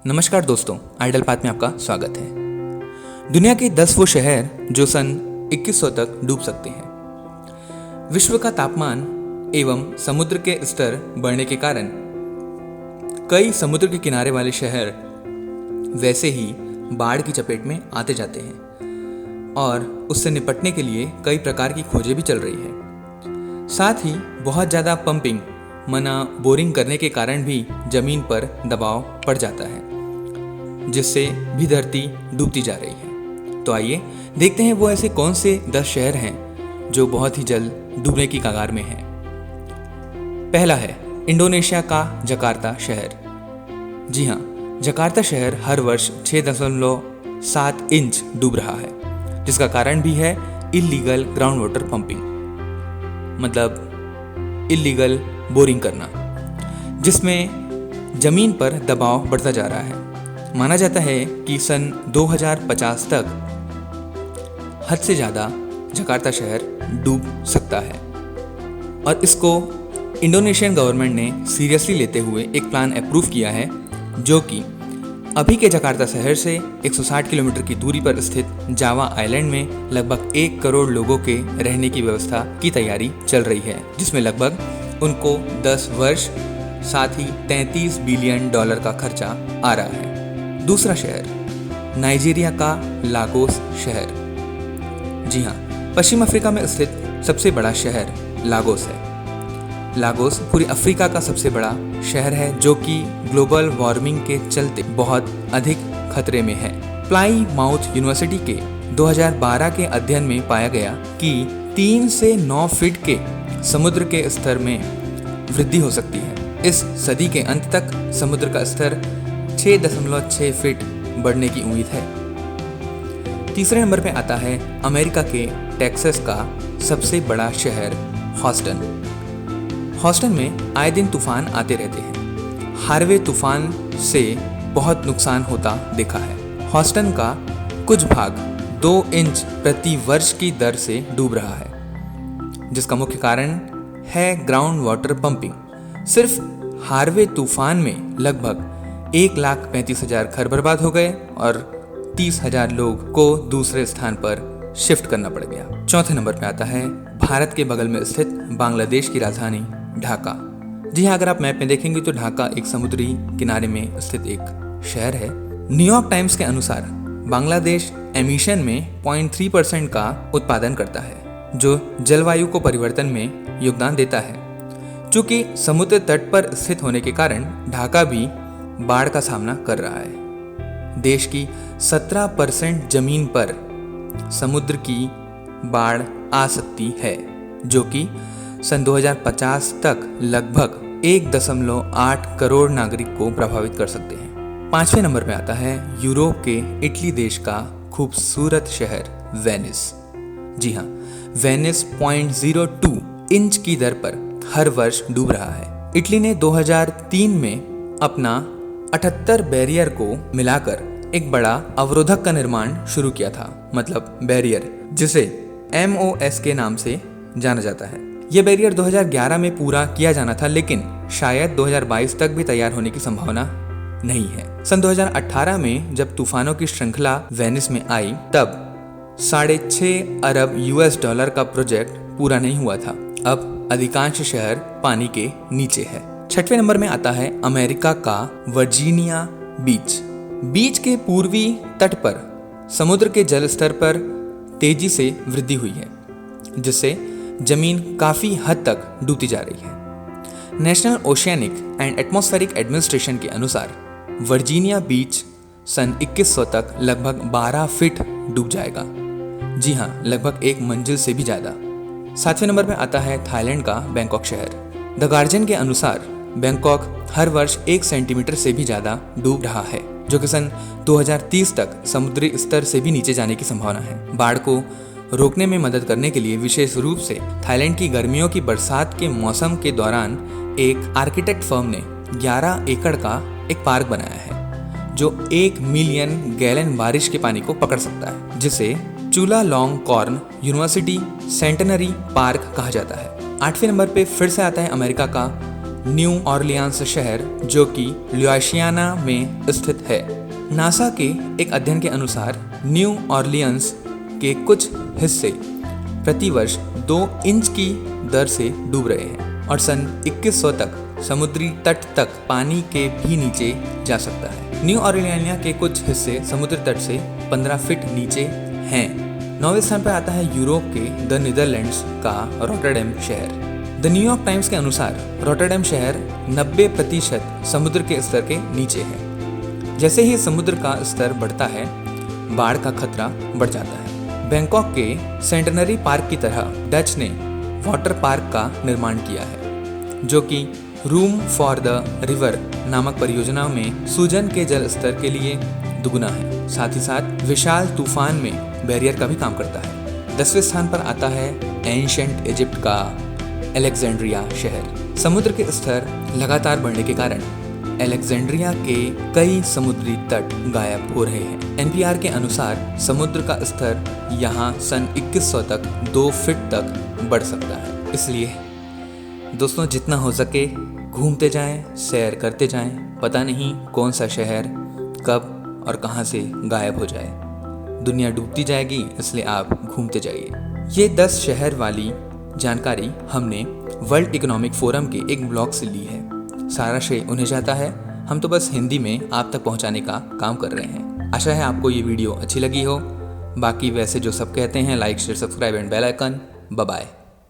नमस्कार दोस्तों, idol path में आपका स्वागत है। दुनिया के 10 वो शहर जो सन 2100 तक डूब सकते हैं। विश्व का तापमान एवं समुद्र के स्तर बढ़ने के कारण कई समुद्र के किनारे वाले शहर वैसे ही बाढ़ की चपेट में आते जाते हैं और उससे निपटने के लिए कई प्रकार की खोजें भी चल रही है। साथ ही बहुत ज़्यादा पंपिंग मना बोरिंग करने के कारण भी जमीन पर दबाव पड़ जाता है, जिससे भी धरती डूबती जा रही है। तो आइए देखते हैं वो ऐसे कौन से 10 शहर हैं जो बहुत ही जल्द डूबने की कगार में हैं। पहला है इंडोनेशिया का जकार्ता शहर। जी हाँ, जकार्ता शहर हर वर्ष 6.7 इंच डूब रहा है, जिसका कारण भी है इल्लीगल ग्राउंड वाटर पंपिंग, मतलब इल्लीगल बोरिंग करना, जिसमें जमीन पर दबाव बढ़ता जा रहा है। माना जाता है कि सन 2050 तक हद से ज़्यादा जकार्ता शहर डूब सकता है और इसको इंडोनेशियन गवर्नमेंट ने सीरियसली लेते हुए एक प्लान अप्रूव किया है, जो कि अभी के जकार्ता शहर से 160 किलोमीटर की दूरी पर स्थित जावा आइलैंड में लगभग 1 करोड़ लोगों के रहने की व्यवस्था की तैयारी चल रही है, जिसमें लगभग उनको 10 वर्ष साथ ही $33 बिलियन का खर्चा आ रहा है। दूसरा शहर नाइजीरिया का लागोस शहर। जी हाँ, पश्चिम अफ्रीका में स्थित सबसे बड़ा शहर लागोस है। लागोस पूरी अफ्रीका का सबसे बड़ा शहर है, जो कि ग्लोबल वार्मिंग के चलते बहुत अधिक खतरे में है। प्लाई माउथ यूनिवर्सिटी के 2012 के अध्ययन में पाया गया कि 3 से 9 फीट के समुद्र के स्तर में वृद्धि हो सकती है। इस सदी के अंत तक समुद्र का स्तर 6.6 फीट बढ़ने की उम्मीद है। तीसरे नंबर पे आता है अमेरिका के टेक्सास का सबसे बड़ा शहर ह्यूस्टन। ह्यूस्टन में आए दिन तूफान आते रहते हैं। हार्वे तूफान से बहुत नुकसान होता देखा है। ह्यूस्टन का कुछ भाग 2 इंच प्रति वर्ष की दर से डूब रहा है, जिसका मुख्य कारण है ग्राउंड वाटर पंपिंग। सिर्फ हार्वे तूफान में लगभग 1,35,000 घर बर्बाद हो गए और 30,000 लोग को दूसरे स्थान पर शिफ्ट करना पड़ गया। चौथे नंबर पे आता है भारत के बगल में स्थित बांग्लादेश की राजधानी ढाका। जी हाँ, अगर आप मैप में देखेंगे तो ढाका एक समुद्री किनारे में स्थित एक शहर है। न्यूयॉर्क टाइम्स के अनुसार बांग्लादेश एमिशन में 0.3% का उत्पादन करता है, जो जलवायु को परिवर्तन में योगदान देता है। चूंकि समुद्र तट पर स्थित होने के कारण ढाका भी बाढ़ का सामना कर रहा है। देश की 17% जमीन पर समुद्र की बाढ़ आ सकती है, जो कि सन 2050 तक लगभग 1.8 करोड़ नागरिक को प्रभावित कर सकते हैं। 5वें नंबर पर आता है यूरोप के इटली देश का खूबसूरत शहर वेनिस। जी हाँ, वेनिस 0.02 इंच की दर पर हर वर्ष डूब रहा है। इटली ने 2003 में अपना 78 बैरियर को मिलाकर एक बड़ा अवरोधक का निर्माण शुरू किया था, मतलब बैरियर, जिसे MOS के नाम से जाना जाता है। यह बैरियर 2011 में पूरा किया जाना था, लेकिन शायद 2022 तक भी तैयार होने की संभावना नहीं है। सन 2018 में जब तूफानों की श्रृंखला वेनिस में आई, तब $6.5 अरब का प्रोजेक्ट पूरा नहीं हुआ था। अब अधिकांश शहर पानी के नीचे है। 6वें नंबर में आता है अमेरिका का वर्जीनिया बीच। बीच के पूर्वी तट पर समुद्र के जल स्तर पर तेजी से वृद्धि हुई है, जिससे जमीन काफी हद तक डूबती जा रही है। National oceanic and atmospheric administration के अनुसार वर्जीनिया बीच सन 2100 तक लगभग 12 फीट डूब जाएगा। जी हाँ, लगभग 1 मंजिल से भी ज्यादा। 7वें नंबर पर आता है थाईलैंड का बैंकॉक शहर। द गार्जियन के अनुसार बैंकॉक हर वर्ष 1 सेंटीमीटर से भी ज्यादा डूब रहा है, जो कि सन 2030 तक समुद्री स्तर से भी नीचे जाने की संभावना है। बाढ़ को रोकने में मदद करने के लिए विशेष रूप से थाईलैंड की गर्मियों की बरसात के मौसम के दौरान एक आर्किटेक्ट फर्म ने 11 एकड़ का एक पार्क बनाया है, जो 1 मिलियन गैलन बारिश के पानी को पकड़ सकता है, जिसे Chulalongkorn university centenary park कहा जाता है। 8वें नंबर पे फिर से आता है अमेरिका का न्यू ऑरलियांस शहर जो कि लुइसियाना में स्थित है। नासा के एक अध्ययन के अनुसार न्यू ऑरलियांस के कुछ हिस्से प्रतिवर्ष 2 इंच की दर से डूब रहे हैं और सन 2100 तक समुद्री तट तक पानी के भी नीचे जा सकता है। न्यू ऑरलियाना के कुछ हिस्से समुद्री तट से 15 फीट नीचे हैं। 9वें स्थान पर आता है यूरोप के द नीदरलैंड्स का रॉटरडैम शहर। द न्यूयॉर्क टाइम्स के अनुसार रॉटरडैम शहर 90% समुद्र के स्तर के नीचे है। जैसे ही समुद्र का स्तर बढ़ता है, बाढ़ का खतरा बढ़ जाता है। बैंकॉक के सेंटेनरी पार्क की तरह डच ने वाटर पार्क का निर्माण किया है, जो कि रूम फॉर द रिवर नामक परियोजना में सूजन के जल स्तर के लिए दुगुना है। साथ ही साथ विशाल तूफान में बैरियर का भी काम करता है। 10वें स्थान पर आता है एंशिएंट इजिप्ट का अलेक्जेंड्रिया शहर। समुद्र के स्तर लगातार बढ़ने के कारण अलेक्जेंड्रिया के कई समुद्री तट गायब हो रहे हैं। एनपीआर के अनुसार समुद्र का स्तर यहाँ सन 2100 तक 2 फीट तक बढ़ सकता है। इसलिए दोस्तों, जितना हो सके घूमते जाएं, सैर करते जाएं। पता नहीं कौन सा शहर कब और कहाँ से गायब हो जाए। दुनिया डूबती जाएगी, इसलिए आप घूमते जाइए। ये 10 शहर वाली जानकारी हमने वर्ल्ड इकोनॉमिक फोरम के एक ब्लॉग से ली है। सारा श्रेय उन्हें जाता है, हम तो बस हिंदी में आप तक पहुंचाने का काम कर रहे हैं। आशा है आपको ये वीडियो अच्छी लगी हो। बाकी वैसे जो सब कहते हैं, like share subscribe and bell icon. Bye bye.